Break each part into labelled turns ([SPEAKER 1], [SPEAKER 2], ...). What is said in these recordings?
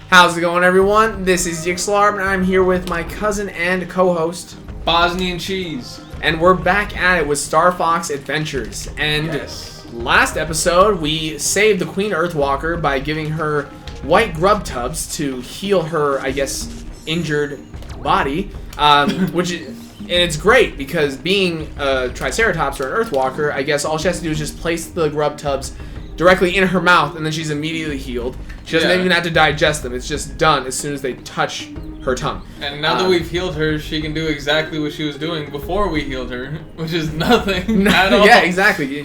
[SPEAKER 1] How's it going, everyone? This is Yxlarb, and I'm here with my cousin and co-host,
[SPEAKER 2] Bosniancheese.
[SPEAKER 1] And we're back at it with Star Fox Adventures. And last episode, we saved the Queen Earthwalker by giving her white grub tubs to heal her, I guess, injured body. And it's great because being a Triceratops or an Earthwalker, I guess all she has to do is just place the grub tubs directly in her mouth, and then she's immediately healed. She doesn't even have to digest them. It's just done as soon as they touch her tongue.
[SPEAKER 2] And now that we've healed her, she can do exactly what she was doing before we healed her, which is nothing at all.
[SPEAKER 1] Yeah, exactly.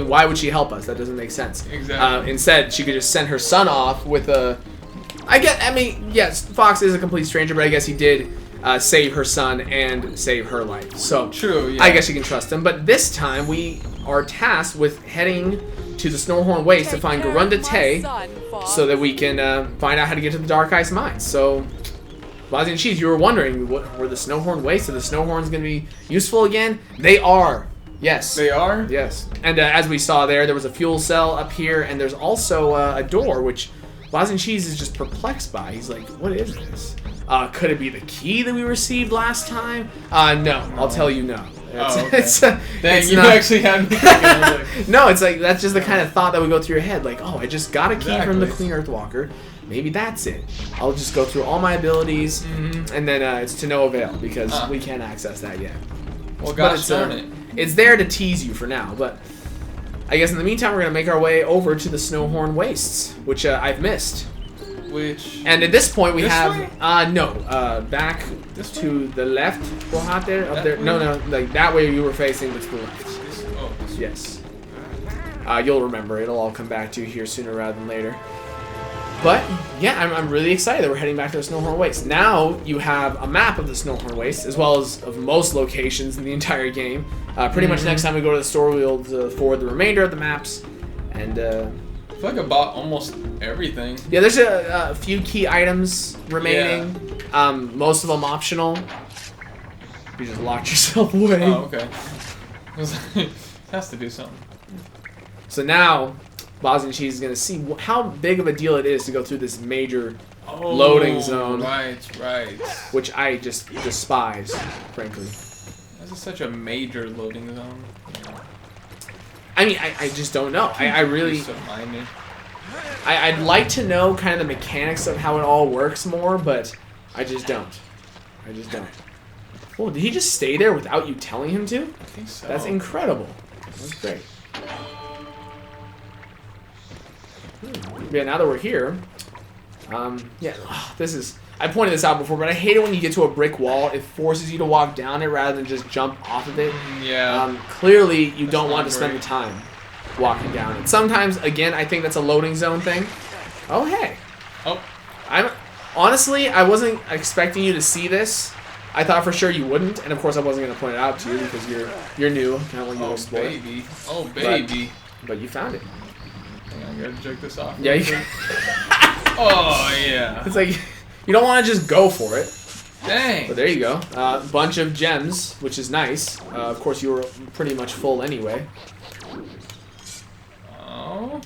[SPEAKER 1] Why would she help us? That doesn't make sense.
[SPEAKER 2] Exactly.
[SPEAKER 1] Instead, she could just send her son off with a... yes, Fox is a complete stranger, but I guess he did save her son and save her life. So
[SPEAKER 2] true, yeah.
[SPEAKER 1] I guess you can trust him. But this time, we are tasked with heading to the SnowHorn Wastes to find Garunda Te so that we can find out how to get to the DarkIce mines. So, Bosniancheese, you were wondering, were the SnowHorn Wastes, are the SnowHorns going to be useful again? They are. Yes.
[SPEAKER 2] They are?
[SPEAKER 1] Yes. And as we saw there was a fuel cell up here, and there's also a door, which Bosniancheese is just perplexed by. He's like, what is this? Could it be the key that we received last time? No. I'll tell you no.
[SPEAKER 2] You actually had me thinking.
[SPEAKER 1] No, it's like that's just the kind of thought that would go through your head. Like, oh, I just got a key from the Queen Earthwalker. Maybe that's it. I'll just go through all my abilities, and then it's to no avail because we can't access that yet.
[SPEAKER 2] Well, gosh darn it.
[SPEAKER 1] It's there to tease you for now, but I guess in the meantime we're gonna make our way over to the SnowHorn Wastes, which I've missed. And at this point we have back to the left. Up there. No, like that way you were facing, but to the left. Yes. You'll remember. It'll all come back to you here sooner rather than later. But yeah, I'm really excited that we're heading back to the SnowHorn Wastes. Now you have a map of the SnowHorn Wastes, as well as of most locations in the entire game. Pretty much next time we go to the store, we'll forward the remainder of the maps, and.
[SPEAKER 2] I feel like I bought almost everything. Yeah,
[SPEAKER 1] there's a few key items remaining. Yeah. Most of them optional. You just locked yourself away.
[SPEAKER 2] Oh, okay. It has to do something.
[SPEAKER 1] So now, Bosniancheese is going to see how big of a deal it is to go through this major loading zone.
[SPEAKER 2] Right.
[SPEAKER 1] Which I just despise, frankly.
[SPEAKER 2] This is such a major loading zone.
[SPEAKER 1] I mean, I just don't know. I really... I'd like to know kind of the mechanics of how it all works more, but I just don't. Oh, did he just stay there without you telling him to?
[SPEAKER 2] I think so.
[SPEAKER 1] That's incredible. That's great. Yeah, now that we're here... this is... I pointed this out before, but I hate it when you get to a brick wall. It forces you to walk down it rather than just jump off of it.
[SPEAKER 2] Yeah.
[SPEAKER 1] Clearly, you don't want to spend the time walking down it. Sometimes, again, I think that's a loading zone thing. Oh, hey.
[SPEAKER 2] Oh.
[SPEAKER 1] Honestly, I wasn't expecting you to see this. I thought for sure you wouldn't, and of course I wasn't going to point it out to you because you're new. Kind of like you explore.
[SPEAKER 2] Baby. Oh, baby.
[SPEAKER 1] But you found it.
[SPEAKER 2] Hang on, I gotta check this off.
[SPEAKER 1] Yeah, you
[SPEAKER 2] Oh, yeah.
[SPEAKER 1] It's like... You don't want to just go for it.
[SPEAKER 2] Dang.
[SPEAKER 1] But there you go. Bunch of gems, which is nice. Of course, you were pretty much full anyway.
[SPEAKER 2] Oh.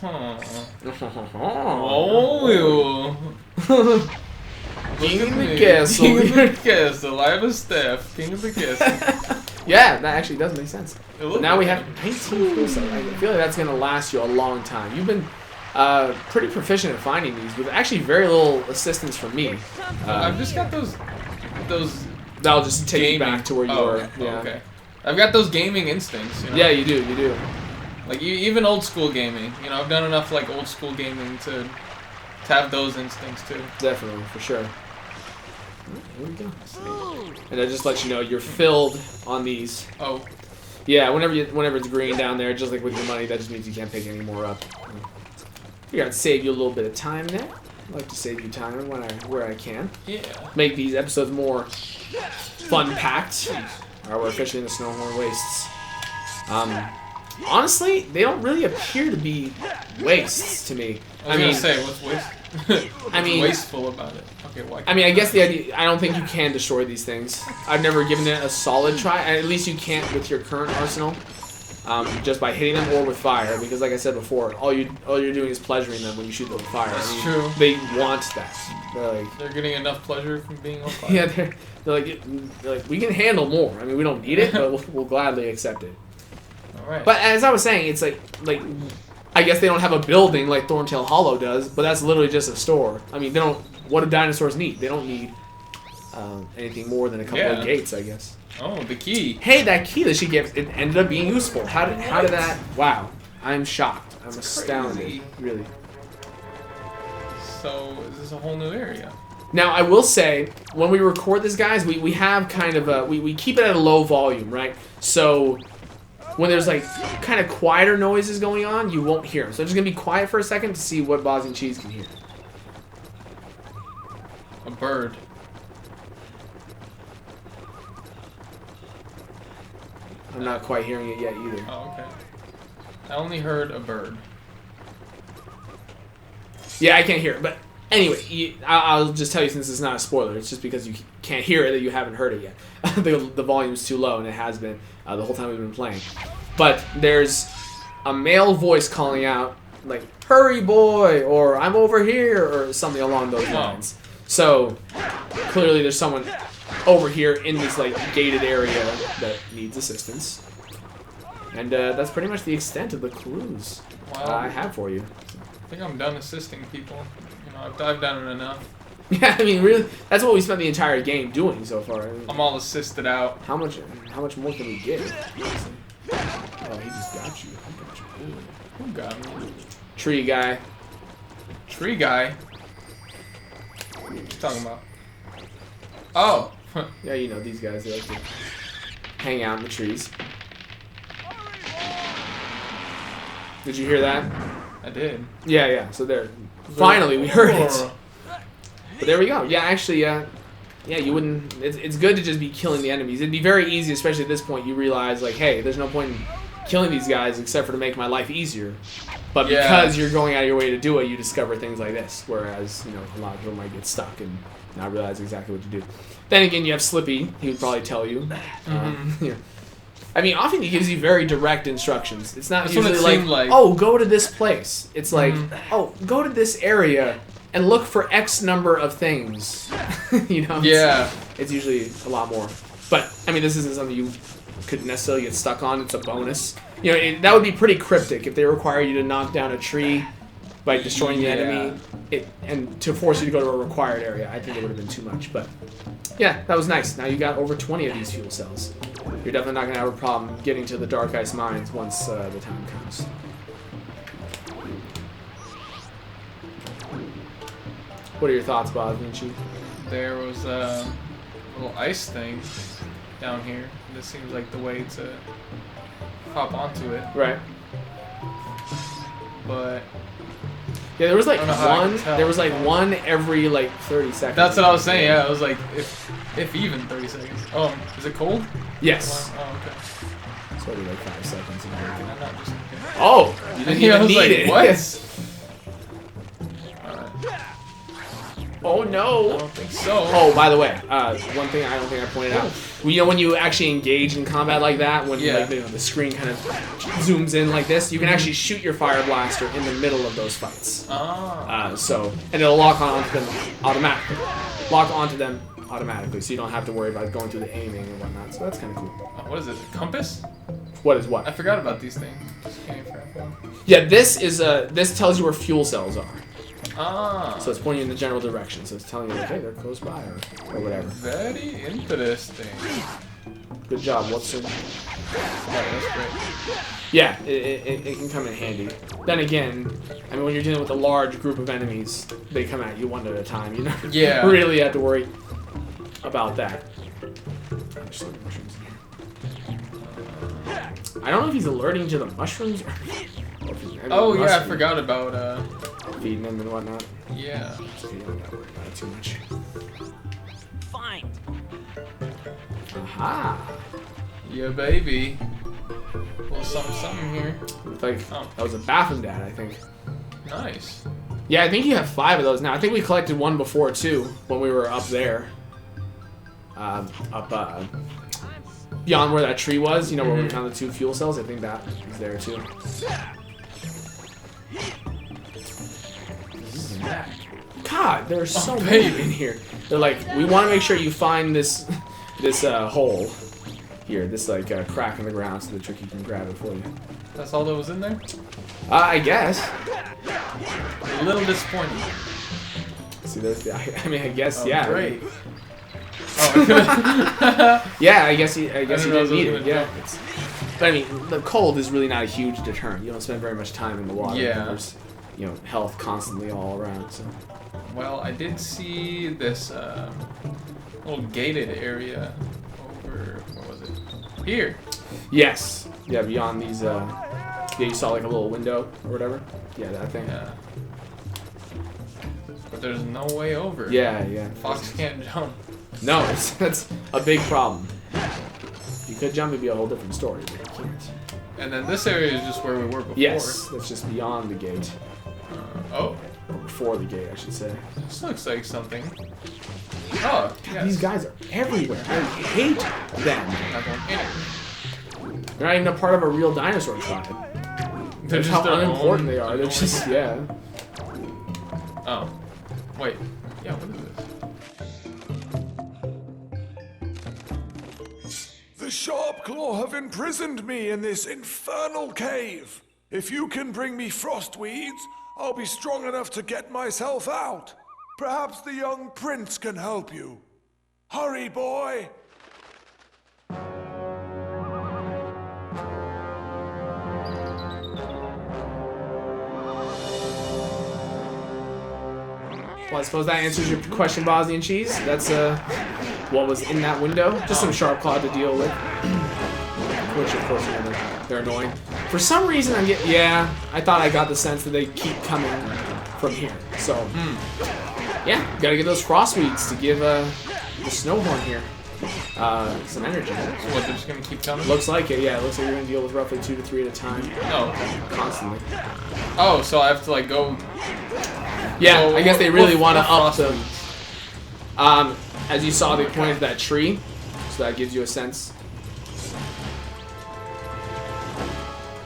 [SPEAKER 1] King of the castle.
[SPEAKER 2] King of the castle. I have a staff. King of the castle.
[SPEAKER 1] Yeah, that actually does make sense. But now we have 19 full cells. I feel like that's going to last you a long time. You've been... pretty proficient at finding these with actually very little assistance from me.
[SPEAKER 2] I've just got those.
[SPEAKER 1] That'll just take you back to where you were.
[SPEAKER 2] Yeah. Okay. I've got those gaming instincts. You know?
[SPEAKER 1] Yeah, you do.
[SPEAKER 2] Like even old school gaming. You know, I've done enough like old school gaming to have those instincts too.
[SPEAKER 1] Definitely, for sure. Here we go. And I just let you know you're filled on these.
[SPEAKER 2] Oh.
[SPEAKER 1] Yeah, whenever it's green down there, just like with your money, that just means you can't pick any more up. Figure I'd save you a little bit of time there. I like to save you time where I can.
[SPEAKER 2] Yeah.
[SPEAKER 1] Make these episodes more fun-packed. Alright, we're officially in the SnowHorn Wastes. Honestly, they don't really appear to be wastes to me.
[SPEAKER 2] I was gonna say, what's waste? What's wasteful about it? Okay, why?
[SPEAKER 1] I mean, I guess the idea. I don't think you can destroy these things. I've never given it a solid try. At least you can't with your current arsenal. just by hitting them or with fire. Because like I said before, all you're doing is pleasuring them when you shoot them with fire.
[SPEAKER 2] That's true.
[SPEAKER 1] They want that.
[SPEAKER 2] They're getting enough pleasure from being on fire.
[SPEAKER 1] Yeah, they're like, we can handle more. I mean, we don't need it, but we'll gladly accept it.
[SPEAKER 2] All right.
[SPEAKER 1] But as I was saying, it's like I guess they don't have a building like Thorntail Hollow does, but that's literally just a store. I mean, they don't. What do dinosaurs need? They don't need anything more than a couple of gates, I guess.
[SPEAKER 2] Oh, the key.
[SPEAKER 1] Hey, that key that she gave, it ended up being useful. How did that? Wow, I'm shocked. I'm astounded. Really.
[SPEAKER 2] So is this a whole new area?
[SPEAKER 1] Now I will say, when we record this, guys, we have kind of we keep it at a low volume, right? So when there's like kind of quieter noises going on, you won't hear them. So I'm just gonna be quiet for a second to see what Bosniancheese can hear.
[SPEAKER 2] A bird.
[SPEAKER 1] I'm not quite hearing it yet either.
[SPEAKER 2] Oh, okay. I only heard a bird.
[SPEAKER 1] Yeah, I can't hear it. But anyway, I'll just tell you, since it's not a spoiler, it's just because you can't hear it that you haven't heard it yet. The volume's too low, and it has been the whole time we've been playing. But there's a male voice calling out, like, "Hurry, boy," or "I'm over here," or something along those lines. So clearly there's someone over here in this like gated area that needs assistance. And that's pretty much the extent of the clues I have for you.
[SPEAKER 2] I think I'm done assisting people. You know, I've done it enough.
[SPEAKER 1] Yeah, I mean, really, that's what we spent the entire game doing so far. I mean,
[SPEAKER 2] I'm all assisted out.
[SPEAKER 1] How much more can we get? Oh, he just got you.
[SPEAKER 2] Who got me?
[SPEAKER 1] Tree guy.
[SPEAKER 2] Tree guy? What are you talking about? Oh!
[SPEAKER 1] Yeah, you know, these guys, they like to hang out in the trees. Did you hear that?
[SPEAKER 2] I did.
[SPEAKER 1] Yeah, so there. Finally, we heard it. But there we go. Yeah, actually, yeah, you wouldn't... It's good to just be killing the enemies. It'd be very easy, especially at this point, you realize, like, hey, there's no point in killing these guys except for to make my life easier. But because you're going out of your way to do it, you discover things like this. Whereas, you know, a lot of people might get stuck and not realize exactly what to do. Then again, you have Slippy. He would probably tell you. Yeah. I mean, often he gives you very direct instructions. It's not usually like, oh, go to this place. It's like, oh, go to this area and look for X number of things. You know?
[SPEAKER 2] Yeah.
[SPEAKER 1] It's usually a lot more. But, I mean, this isn't something you could necessarily get stuck on. It's a bonus. You know, that would be pretty cryptic if they require you to knock down a tree by destroying the enemy and to force you to go to a required area. I think it would have been too much. But, yeah, that was nice. Now you got over 20 of these fuel cells. You're definitely not going to have a problem getting to the DarkIce mines once the time comes. What are your thoughts, Bosniancheese?
[SPEAKER 2] There was a little ice thing down here. This seems like the way to hop onto it.
[SPEAKER 1] Right.
[SPEAKER 2] But
[SPEAKER 1] yeah, there was like one. There was like one every like 30 seconds.
[SPEAKER 2] That's what I was saying. Yeah, it was like if even 30 seconds. Oh, is it cold?
[SPEAKER 1] Yes.
[SPEAKER 2] Oh, okay.
[SPEAKER 1] So it'll be like 5 seconds.
[SPEAKER 2] I'm not just.
[SPEAKER 1] Oh, you didn't even need it.
[SPEAKER 2] What?
[SPEAKER 1] Yes. Oh no!
[SPEAKER 2] I don't think so.
[SPEAKER 1] Oh, by the way, one thing I don't think I pointed out. You know, when you actually engage in combat like that, when like, the screen kind of zooms in like this, you can actually shoot your fire blaster in the middle of those fights. And it'll lock onto them automatically. So you don't have to worry about going through the aiming and whatnot. So that's kind of cool.
[SPEAKER 2] What is it? A compass?
[SPEAKER 1] What is what?
[SPEAKER 2] I forgot about these things.
[SPEAKER 1] Yeah, this tells you where fuel cells are. So it's pointing you in the general direction. So it's telling you, like, hey, they're close by or whatever.
[SPEAKER 2] Very interesting.
[SPEAKER 1] Good job, Watson.
[SPEAKER 2] That's great.
[SPEAKER 1] Yeah, it can come in handy. Then again, I mean, when you're dealing with a large group of enemies, they come at you one at a time. You never really have to worry about that. I don't know if he's alerting to the mushrooms or
[SPEAKER 2] I forgot about
[SPEAKER 1] feeding them and whatnot.
[SPEAKER 2] Yeah.
[SPEAKER 1] So you don't gotta worry about it too much.
[SPEAKER 3] Fine.
[SPEAKER 1] Aha!
[SPEAKER 2] Yeah, baby. Well, something here.
[SPEAKER 1] Looks like that was a bathroom dad, I think.
[SPEAKER 2] Nice.
[SPEAKER 1] Yeah, I think you have 5 of those now. I think we collected one before too when we were up there. beyond where that tree was, you know, where we found the 2 fuel cells. I think that is there too. God, there's so many in here. They're like, we want to make sure you find this hole here, this like crack in the ground, so the Tricky can grab it for you.
[SPEAKER 2] That's all that was in there?
[SPEAKER 1] I guess.
[SPEAKER 2] A little disappointing.
[SPEAKER 1] See, there's the. I mean, I guess,
[SPEAKER 2] Oh,
[SPEAKER 1] yeah.
[SPEAKER 2] great. Oh,
[SPEAKER 1] Yeah, I guess you didn't need it. Yeah.
[SPEAKER 2] Jump.
[SPEAKER 1] But I mean, the cold is really not a huge deterrent. You don't spend very much time in the water.
[SPEAKER 2] Yeah.
[SPEAKER 1] There's, you know, health constantly all around. So.
[SPEAKER 2] Well, I did see this little gated area over. What was it? Here.
[SPEAKER 1] Yes. Yeah. Beyond these. Yeah, you saw like a little window or whatever. Yeah, that thing.
[SPEAKER 2] Yeah. But there's no way over.
[SPEAKER 1] Yeah. Yeah.
[SPEAKER 2] Fox can't jump.
[SPEAKER 1] No, that's a big problem. If you could jump, it'd be a whole different story, but you can't.
[SPEAKER 2] And then this area is just where we were before.
[SPEAKER 1] Yes, that's just beyond the gate.
[SPEAKER 2] Oh.
[SPEAKER 1] Or before the gate, I should say.
[SPEAKER 2] This looks like something. Oh, yes.
[SPEAKER 1] These guys are everywhere. I hate them.
[SPEAKER 2] Not going in.
[SPEAKER 1] They're not even a part of a real dinosaur tribe.
[SPEAKER 2] They're
[SPEAKER 1] That's
[SPEAKER 2] just
[SPEAKER 1] how
[SPEAKER 2] their
[SPEAKER 1] unimportant
[SPEAKER 2] own-
[SPEAKER 1] they are. They're just, yeah.
[SPEAKER 2] Oh. Wait. Yeah, what is this?
[SPEAKER 4] The Sharp Claw have imprisoned me in this infernal cave. If you can bring me frostweeds, I'll be strong enough to get myself out. Perhaps the young prince can help you. Hurry, boy!
[SPEAKER 1] Well, I suppose that answers your question, Bosniancheese. That's what was in that window. Just some sharp claw to deal with. Which, of course, you know, they're annoying. For some reason, I'm getting... Yeah, I thought I got the sense that they keep coming from here. So, yeah, gotta get those frostweeds to give the SnowHorn here some energy.
[SPEAKER 2] So what, they're just gonna keep coming?
[SPEAKER 1] Looks like it, yeah. It looks like you're gonna deal with roughly 2 to 3 at a time.
[SPEAKER 2] No.
[SPEAKER 1] Constantly.
[SPEAKER 2] Oh, so I have to, like, go...
[SPEAKER 1] Yeah,
[SPEAKER 2] So
[SPEAKER 1] I guess they really
[SPEAKER 2] what
[SPEAKER 1] want to up
[SPEAKER 2] frostweeds?
[SPEAKER 1] them. As you saw, they pointed to that tree, so that gives you a sense.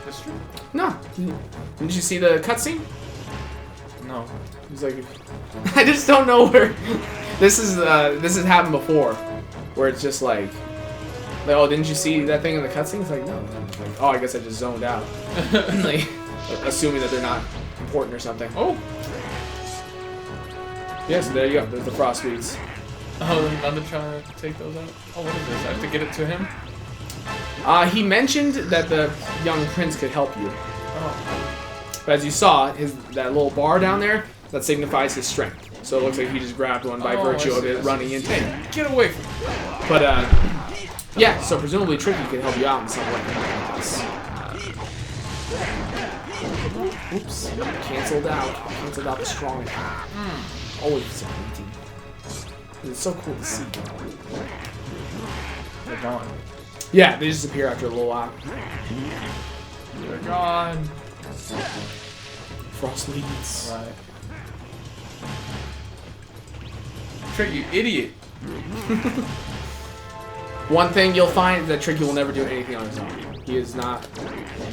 [SPEAKER 2] This tree?
[SPEAKER 1] No. Didn't you see the cutscene?
[SPEAKER 2] No.
[SPEAKER 1] He's like, I just don't know where. This has happened before, where it's just like, oh, didn't you see that thing in the cutscene? It's like, no. It's like, oh, I guess I just zoned out, like, assuming that they're not important or something.
[SPEAKER 2] Oh!
[SPEAKER 1] Yeah, so there you go. There's the frostweeds.
[SPEAKER 2] Oh, another trying to take those out? Oh, what is this? I have to get it to him?
[SPEAKER 1] He mentioned that the young prince could help you.
[SPEAKER 2] Oh.
[SPEAKER 1] But as you saw, that little bar down there, that signifies his strength. So it looks like he just grabbed one by virtue of it running into him.
[SPEAKER 2] Hey, get away from me.
[SPEAKER 1] But, yeah, so presumably Tricky can help you out in some way. Oops. Cancelled out. Cancelled out the strong attack. Always disappointing. It's so cool to see.
[SPEAKER 2] They're gone.
[SPEAKER 1] Yeah, they just appear after a little while.
[SPEAKER 2] They're gone.
[SPEAKER 1] Frostweeds.
[SPEAKER 2] Right. Trick, you idiot.
[SPEAKER 1] One thing you'll find is that Tricky will never do anything on his own. He is not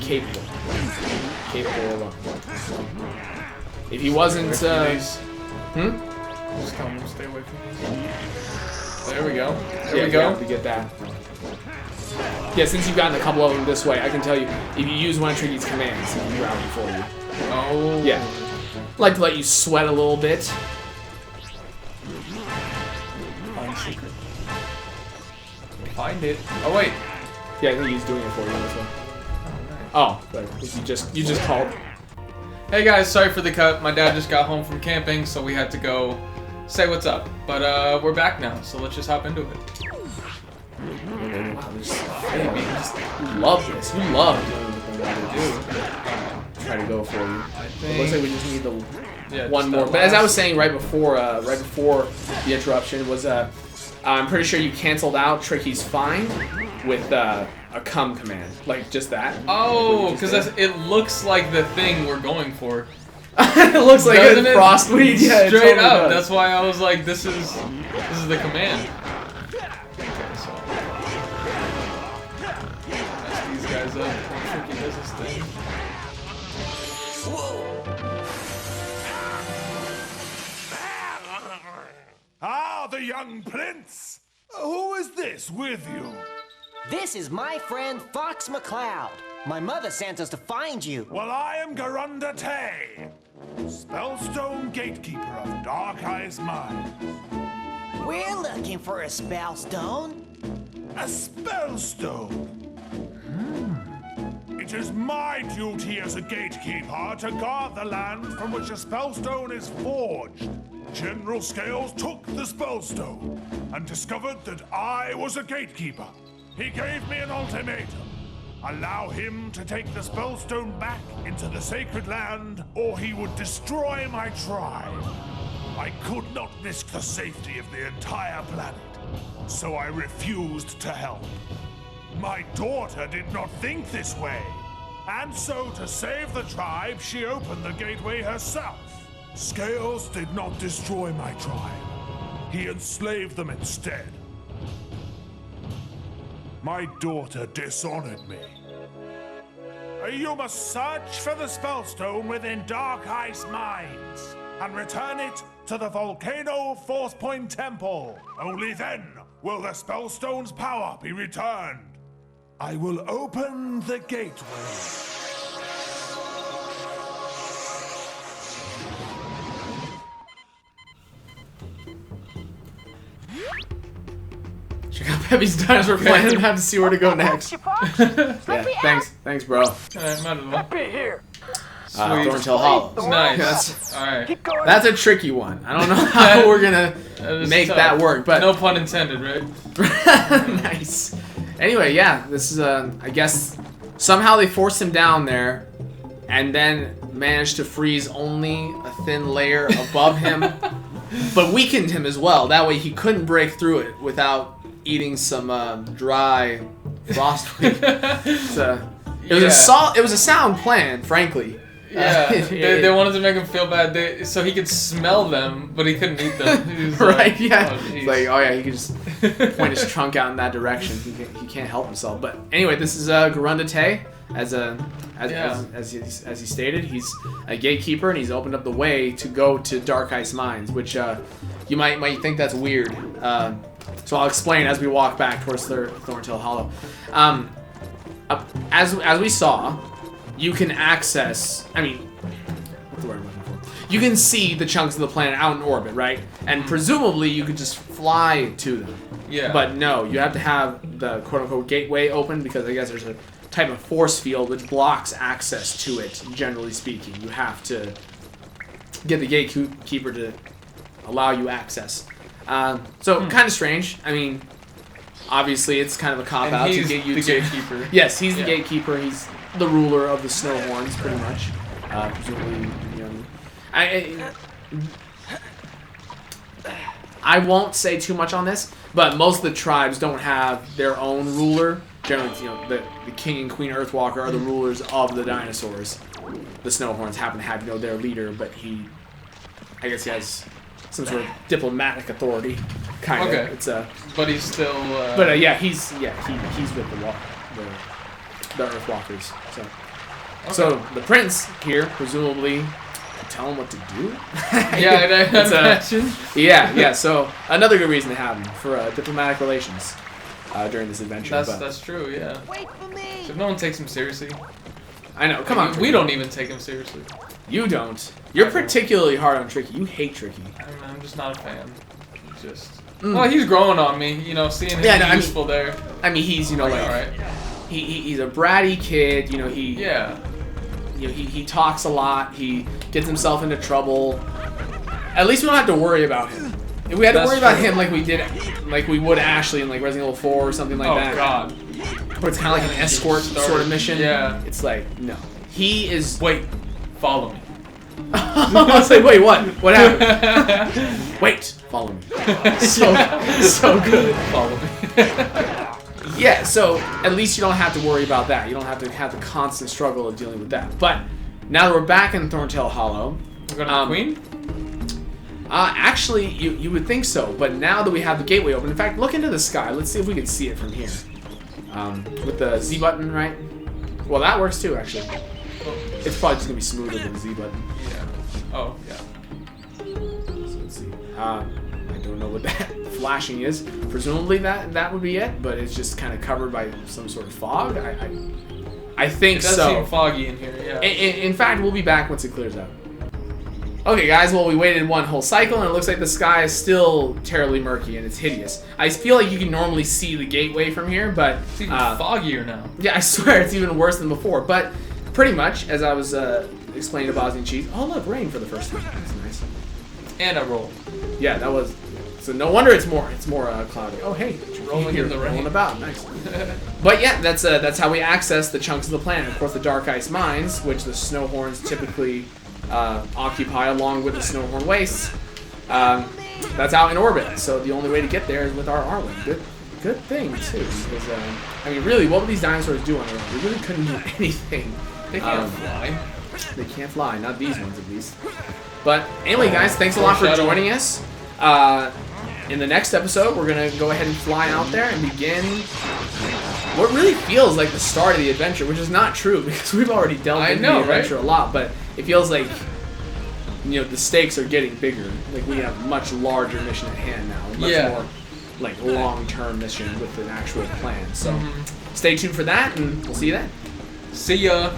[SPEAKER 1] capable. Alone. If he wasn't,
[SPEAKER 2] Just tell him to stay away from these. There we go. There we go.
[SPEAKER 1] To get that. Yeah, since you've gotten a couple of them this way, I can tell you, if you use one of Tricky's commands, he can grab them for you.
[SPEAKER 2] Oh.
[SPEAKER 1] Yeah. Like to let you sweat a little bit.
[SPEAKER 2] Find secret. Find it. Oh wait.
[SPEAKER 1] Yeah, I think he's doing it for you this way. Oh, but you just called.
[SPEAKER 2] Hey guys, sorry for the cut. My dad just got home from camping, so we had to go say what's up. But we're back now, so let's just hop into it.
[SPEAKER 1] Wow, you love this. You love doing the thing that they do. Try to go for you.
[SPEAKER 2] I
[SPEAKER 1] It
[SPEAKER 2] think.
[SPEAKER 1] looks like we just need the one
[SPEAKER 2] just
[SPEAKER 1] more.
[SPEAKER 2] that
[SPEAKER 1] But as I
[SPEAKER 2] last-
[SPEAKER 1] was saying right before the interruption was, I'm pretty sure you canceled out Tricky's find with a come command, like just that.
[SPEAKER 2] Oh, because it looks like the thing we're going for.
[SPEAKER 1] It looks like
[SPEAKER 2] Doesn't
[SPEAKER 1] a
[SPEAKER 2] it?
[SPEAKER 1] frostweed. Yeah, it
[SPEAKER 2] Straight
[SPEAKER 1] totally
[SPEAKER 2] up.
[SPEAKER 1] does.
[SPEAKER 2] That's why I was like, this is the command. Okay, so
[SPEAKER 4] the young prince? Who is this with you?
[SPEAKER 3] This is my friend Fox McCloud. My mother sent us to find you.
[SPEAKER 4] Well, I am Garunda Te, SpellStone Gatekeeper of DarkIce mine.
[SPEAKER 3] We're looking for a SpellStone.
[SPEAKER 4] A SpellStone? It is my duty as a gatekeeper to guard the land from which a SpellStone is forged. General Scales took the SpellStone and discovered that I was a gatekeeper. He gave me an ultimatum. Allow him to take the SpellStone back into the sacred land, or he would destroy my tribe. I could not risk the safety of the entire planet, so I refused to help. My daughter did not think this way, and so to save the tribe, she opened the gateway herself. Scales did not destroy my tribe. He enslaved them instead. My daughter dishonored me. You must search for the SpellStone within DarkIce mines and return it to the Volcano Force Point Temple. Only then will the SpellStone's power be returned. I will open the gateway.
[SPEAKER 1] Check out Peppy's Dinosaur Planet and have to see where to go next. Yeah, thanks, bro.
[SPEAKER 2] Alright, might as well.
[SPEAKER 1] Thorntail Hollow.
[SPEAKER 2] Nice. Alright.
[SPEAKER 1] That's a tricky one. I don't know how we're gonna make that work, but
[SPEAKER 2] no pun intended, right?
[SPEAKER 1] nice. Anyway, yeah, this is I guess somehow they forced him down there, and then managed to freeze only a thin layer above him, but weakened him as well. That way he couldn't break through it without eating some dry frostweed. It was a sound plan, frankly.
[SPEAKER 2] Yeah, they wanted to make him feel bad, so he could smell them, but he couldn't eat them. He was
[SPEAKER 1] right?
[SPEAKER 2] Like,
[SPEAKER 1] yeah.
[SPEAKER 2] Oh,
[SPEAKER 1] it's like, oh yeah, he could just point his trunk out in that direction. He can't help himself. But anyway, this is Garunda Te, as he stated, he's a gatekeeper, and he's opened up the way to go to DarkIce mines, which you might think that's weird. So I'll explain as we walk back towards Thorntail Hollow. As we saw, you can access. I mean, what's the word I'm looking for? You can see the chunks of the planet out in orbit, right? And presumably you could just fly to them.
[SPEAKER 2] Yeah.
[SPEAKER 1] But no, you have to have the quote-unquote gateway open, because I guess there's a type of force field which blocks access to it. Generally speaking, you have to get the gatekeeper to allow you access. So kind of strange. I mean, obviously it's kind of a cop out to get you
[SPEAKER 2] the
[SPEAKER 1] to
[SPEAKER 2] gatekeeper.
[SPEAKER 1] Yes, he's the gatekeeper. He's the ruler of the SnowHorns, pretty much. Presumably, you know. I won't say too much on this, but most of the tribes don't have their own ruler. Generally, you know, the king and queen Earthwalker are the rulers of the dinosaurs. The SnowHorns happen to have, you know, their leader, but I guess he has some sort of diplomatic authority, kind of.
[SPEAKER 2] Okay.
[SPEAKER 1] It's
[SPEAKER 2] but he's still.
[SPEAKER 1] He's with the Earthwalkers. So the prince here presumably tell him what to do.
[SPEAKER 2] Yeah, I imagine.
[SPEAKER 1] Yeah. So another good reason to have him for diplomatic relations during this adventure.
[SPEAKER 2] That's true. Yeah.
[SPEAKER 3] Wait for me.
[SPEAKER 2] So no one takes him seriously.
[SPEAKER 1] I know. Come on.
[SPEAKER 2] We don't even take him seriously.
[SPEAKER 1] You don't. You're particularly hard on Tricky. You hate Tricky.
[SPEAKER 2] I'm just not a fan. Well, he's growing on me. You know, seeing him useful there.
[SPEAKER 1] I mean, he's like
[SPEAKER 2] alright.
[SPEAKER 1] He's a bratty kid. You know, he talks a lot. He gets himself into trouble. At least we don't have to worry about him. If we had to worry about him like we would Ashley in like Resident Evil 4 or something like that.
[SPEAKER 2] Oh God.
[SPEAKER 1] Where it's kind of like an escort sort of mission.
[SPEAKER 2] Yeah.
[SPEAKER 1] It's like, no. He is.
[SPEAKER 2] Wait. Follow me.
[SPEAKER 1] I was like, wait, what? What happened? Wait, follow me. So good.
[SPEAKER 2] Follow me.
[SPEAKER 1] Yeah, so at least you don't have to worry about that. You don't have to have the constant struggle of dealing with that. But now that we're back in Thorntail Hollow,
[SPEAKER 2] We're going to the Queen?
[SPEAKER 1] Actually, you would think so. But now that we have the gateway open, in fact, look into the sky. Let's see if we can see it from here. With the Z button, right? Well, that works too, actually. It's probably just gonna be smoother than the Z button.
[SPEAKER 2] Yeah. Oh, yeah.
[SPEAKER 1] So let's see. I don't don't know what that flashing is. Presumably that would be it, but it's just kind of covered by some sort of fog. I think so.
[SPEAKER 2] It does seem foggy in here, yeah.
[SPEAKER 1] In fact, we'll be back once it clears out. Okay, guys, well, we waited one whole cycle, and it looks like the sky is still terribly murky, and it's hideous. I feel like you can normally see the gateway from here, but...
[SPEAKER 2] It's even foggier now.
[SPEAKER 1] Yeah, I swear it's even worse than before, but pretty much, as I was explaining to Bosniancheese... Oh, look, rain for the first time. That's nice.
[SPEAKER 2] And a roll.
[SPEAKER 1] Yeah, that was... So no wonder it's more cloudy. Oh, hey.
[SPEAKER 2] Rolling in the rain.
[SPEAKER 1] Rolling about. Nice. But yeah, that's how we access the chunks of the planet. Of course, the DarkIce mines, which the snowhorns typically... occupy along with the SnowHorn Wastes. That's out in orbit, so the only way to get there is with our R-Wing. Good thing too, because I mean, really, what would these dinosaurs do on their own? They really couldn't do anything.
[SPEAKER 2] They can't fly.
[SPEAKER 1] They can't fly, not these ones at least. But anyway, guys, thanks a lot for joining us. In the next episode, we're gonna go ahead and fly out there and begin what really feels like the start of the adventure, which is not true because we've already delved into the adventure a lot, but it feels like, you know, the stakes are getting bigger. Like we have a much larger mission at hand now, a much more like long-term mission with an actual plan. So stay tuned for that, and we'll see you then.
[SPEAKER 2] See ya.